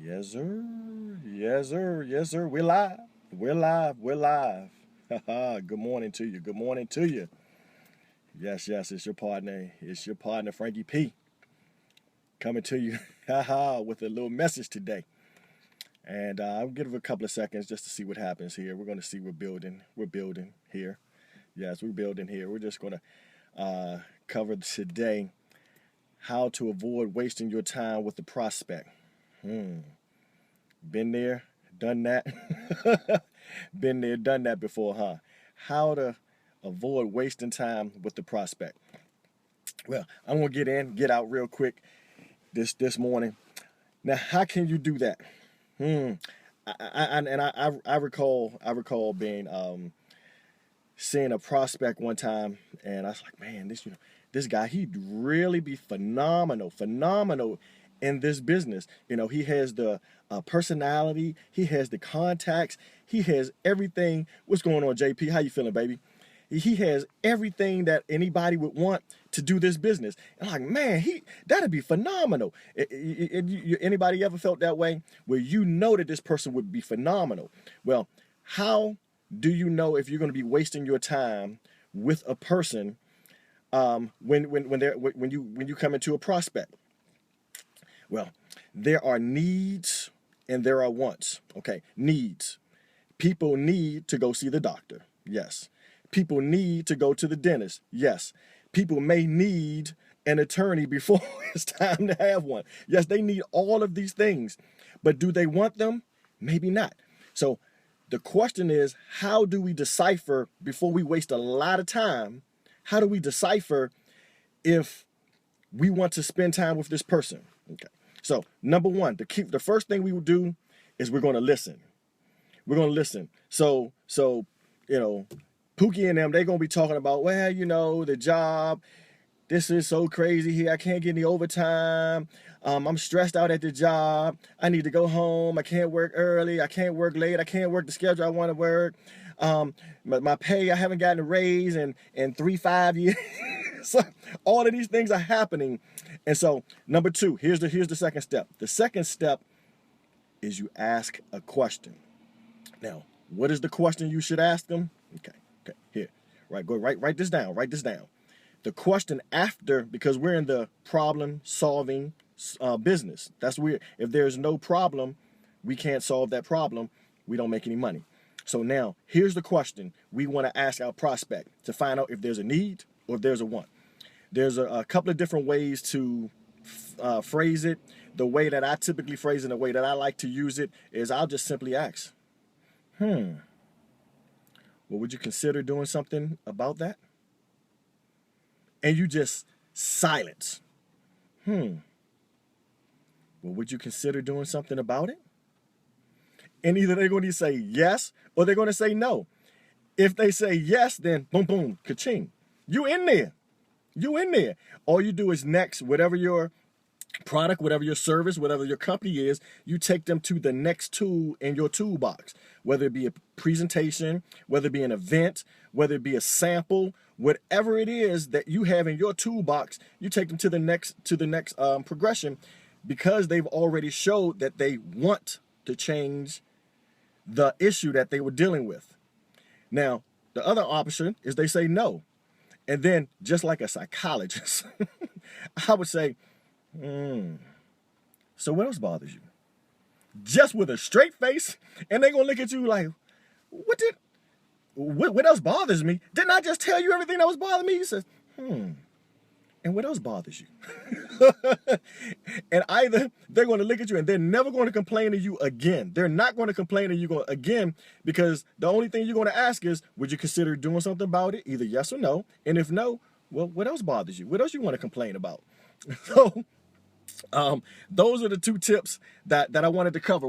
Yes, sir. Yes, sir. Yes, sir. We're live. We're live. We're live. Good morning to you. Good morning to you. Yes, yes. It's your partner. It's your partner, Frankie P. Coming to you with a little message today. And I'll give it a couple of seconds just to see what happens here. We're going to see we're building. We're building here. Yes, we're building here. We're just going to cover today how to avoid wasting your time with the prospect. Been there, done that. Been there, done that before, huh? How to avoid wasting time with the prospect. Well, I'm gonna get out real quick this morning. Now, how can you do that? I recall being seeing a prospect one time, and I was like, man, this guy, he'd really be phenomenal in this business. He has the personality, he has the contacts, he has everything. What's going on, JP? How you feeling, baby? He has everything that anybody would want to do this business. And I'm like, man, that'd be phenomenal. Anybody ever felt that way? Where you know that this person would be phenomenal. Well, how do you know if you're going to be wasting your time with a person when you come into a prospect? Well, there are needs and there are wants. Okay, needs. People need to go see the doctor. Yes. People need to go to the dentist. Yes. People may need an attorney before it's time to have one. Yes, they need all of these things. But do they want them? Maybe not. So the question is, how do we decipher, before we waste a lot of time, how do we decipher if we want to spend time with this person? Okay. So number one, the first thing we will do is we're going to listen. We're going to listen. So Pookie and them, they're going to be talking about, well, the job, this is so crazy here. I can't get any overtime. I'm stressed out at the job. I need to go home. I can't work early. I can't work late. I can't work the schedule I want to work. My pay, I haven't gotten a raise in 5 years. So all of these things are happening. And so number two, here's the second step. The second step is you ask a question. Now, what is the question you should ask them? Okay, here. Right, go write this down. Write this down. The question after, because we're in the problem solving business. That's weird. If there's no problem, we can't solve that problem. We don't make any money. So now, here's the question we want to ask our prospect to find out if there's a need or if there's a want. There's a couple of different ways to phrase it. The way that I typically phrase it, the way that I like to use it, is I'll just simply ask, well, would you consider doing something about that? And you just silence. Well, would you consider doing something about it? And either they're going to say yes or they're going to say no. If they say yes, then boom, boom, ka-ching. You in there. You in there. All you do is next, whatever your product, whatever your service, whatever your company is, you take them to the next tool in your toolbox, whether it be a presentation, whether it be an event, whether it be a sample, whatever it is that you have in your toolbox, you take them to the next progression, because they've already showed that they want to change the issue that they were dealing with. Now, the other option is they say no. And then, just like a psychologist, I would say, so what else bothers you? Just with a straight face, and they're going to look at you like, what else bothers me? Didn't I just tell you everything that was bothering me? You said, and what else bothers you? And either they're going to look at you and they're never going to complain to you again. They're not going to complain to you again, because the only thing you're going to ask is, would you consider doing something about it? Either yes or no. And if no, well, what else bothers you? What else you want to complain about? So those are the two tips that I wanted to cover.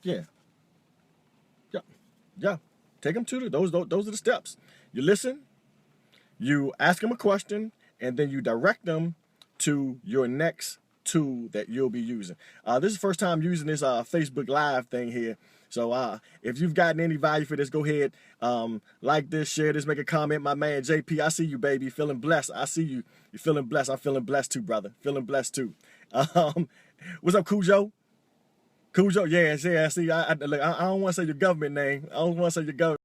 Yeah. Take them to those are the steps. You listen, you ask them a question, and then you direct them to your next tool that you'll be using. This is the first time using this Facebook Live thing here. So if you've gotten any value for this, go ahead, like this, share this, make a comment. My man JP, I see you, baby. Feeling blessed. I see you. You're feeling blessed. I'm feeling blessed too, brother. Feeling blessed too. What's up, Cujo? Cujo, yeah. See, look, I don't want to say your government name. I don't want to say your government.